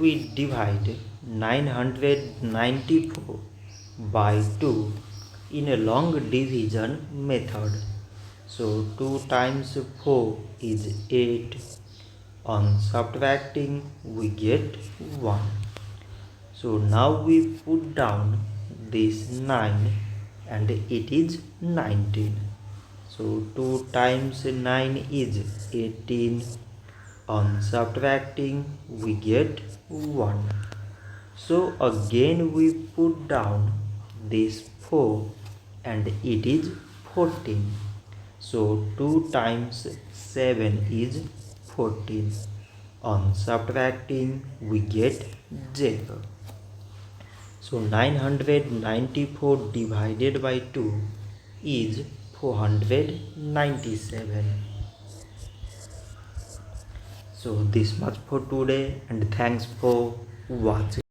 we divide 994 by 2 in a long division method. So 2 times 4 is 8. On subtracting we get 1. So now we put down this 9 and it is 19. So 2 times 9 is 18. On subtracting we get 1. So again we put down this 4 and it is 14. So 2 times 7 is 14. On subtracting we get 0. So 994 divided by 2 is 497. So this much for today and thanks for watching.